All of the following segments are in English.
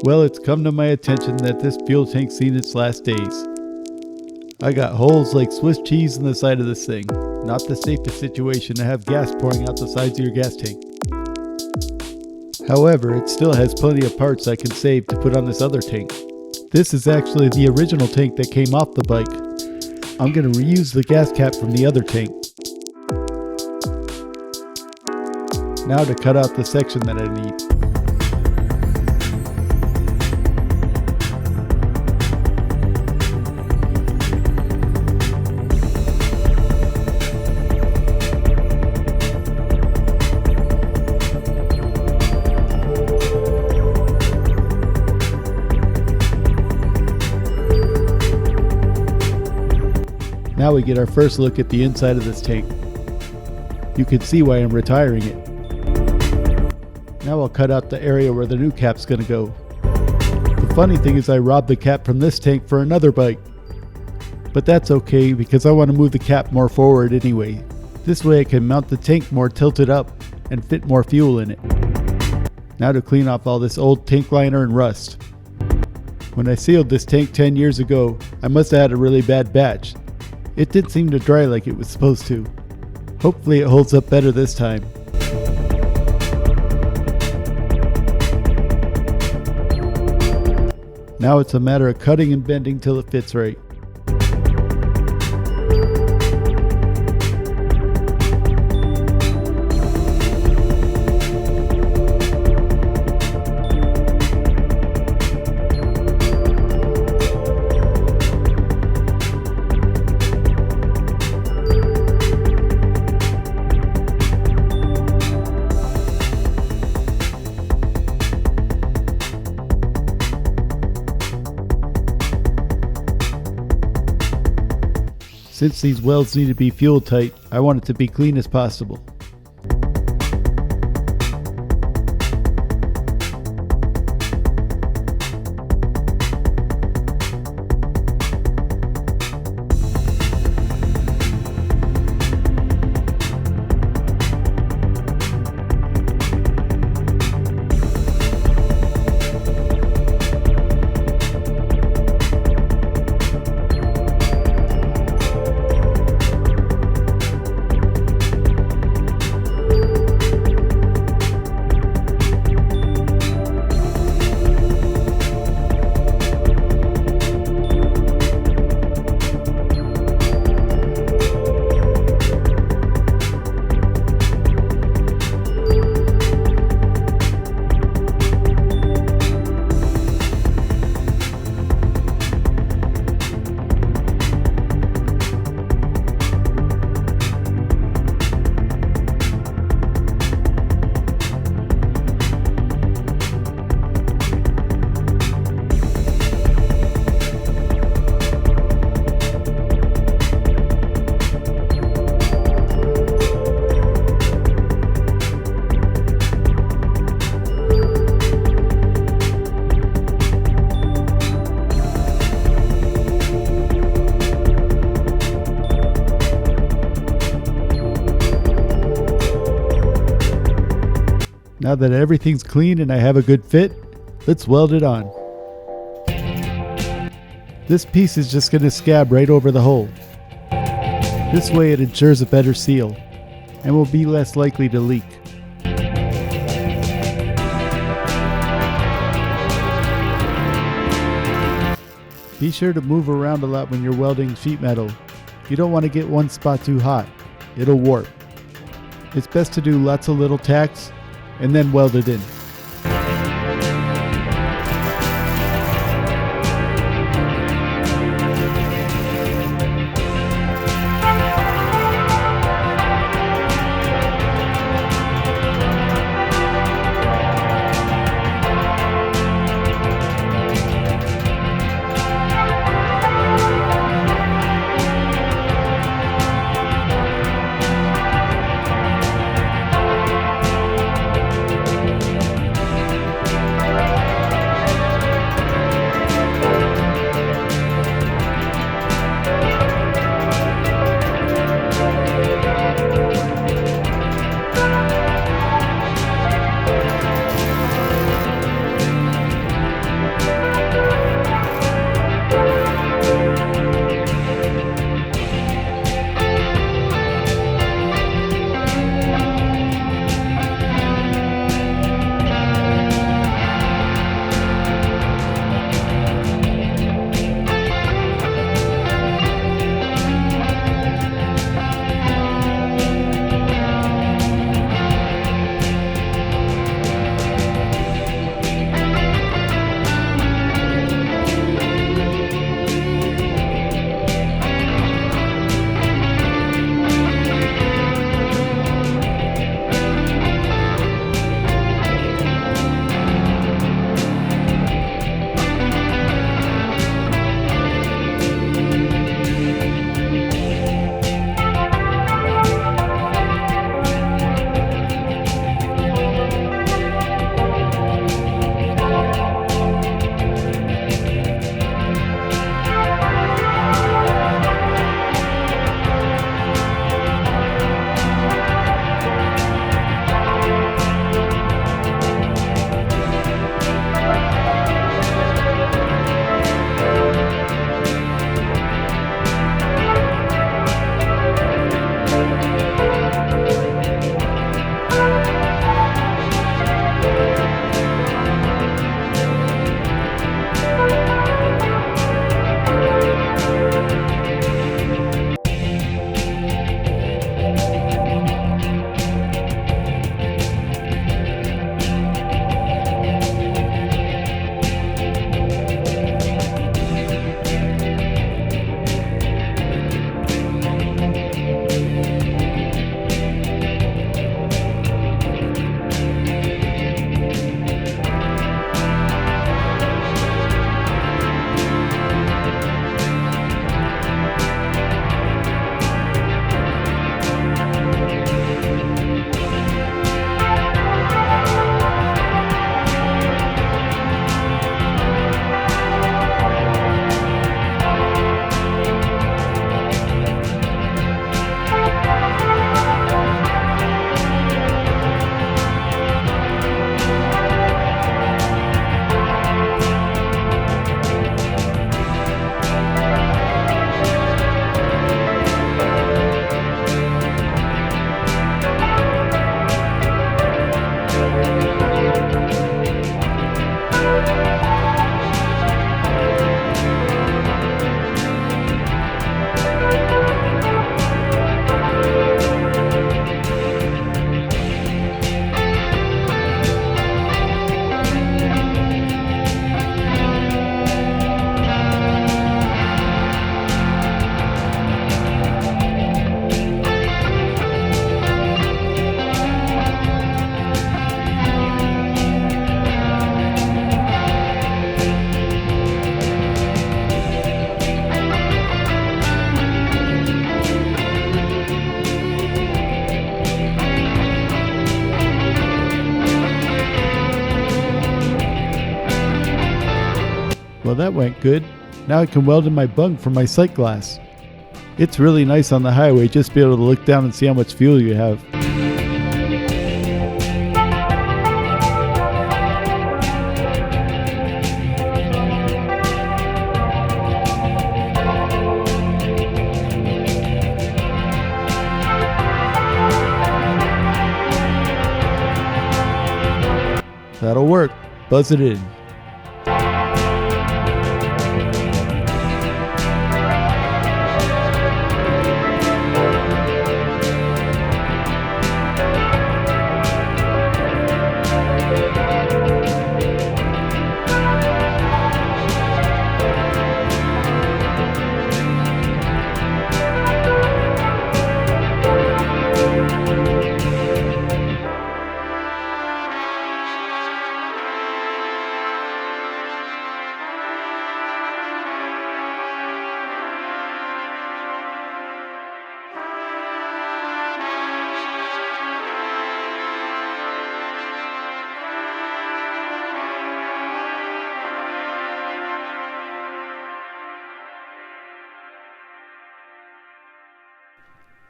Well, it's come to my attention that this fuel tank's seen its last days. I got holes like Swiss cheese in the side of this thing. Not the safest situation to have gas pouring out the sides of your gas tank. However, it still has plenty of parts I can save to put on this other tank. This is actually the original tank that came off the bike. I'm going to reuse the gas cap from the other tank. Now to cut out the section that I need. Now we get our first look at the inside of this tank. You can see why I'm retiring it. Now I'll cut out the area where the new cap's gonna go. The funny thing is I robbed the cap from this tank for another bike. But that's okay because I want to move the cap more forward anyway. This way I can mount the tank more tilted up and fit more fuel in it. Now to clean off all this old tank liner and rust. When I sealed this tank 10 years ago, I must have had a really bad batch. It didn't seem to dry like it was supposed to. Hopefully it holds up better this time. Now it's a matter of cutting and bending till it fits right. Since these welds need to be fuel tight, I want it to be clean as possible. Now that everything's clean and I have a good fit, let's weld it on. This piece is just going to scab right over the hole. This way it ensures a better seal and will be less likely to leak. Be sure to move around a lot when you're welding sheet metal. You don't want to get one spot too hot. It'll warp. It's best to do lots of little tacks and then weld it in. Well, that went good. Now I can weld in my bunk for my sight glass. It's really nice on the highway just to be able to look down and see how much fuel you have. That'll work. Buzz it in.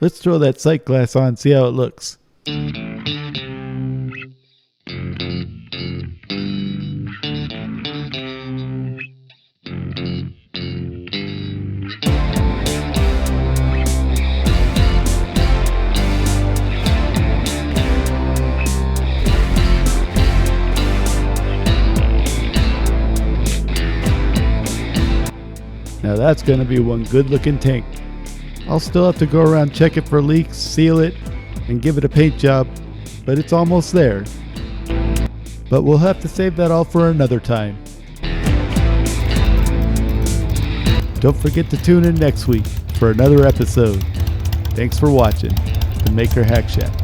Let's throw that sight glass on and see how it looks. Now that's going to be one good looking tank. I'll still have to go around, check it for leaks, seal it, and give it a paint job, but it's almost there. But we'll have to save that all for another time. Don't forget to tune in next week for another episode. Thanks for watching The Maker Hack Shack.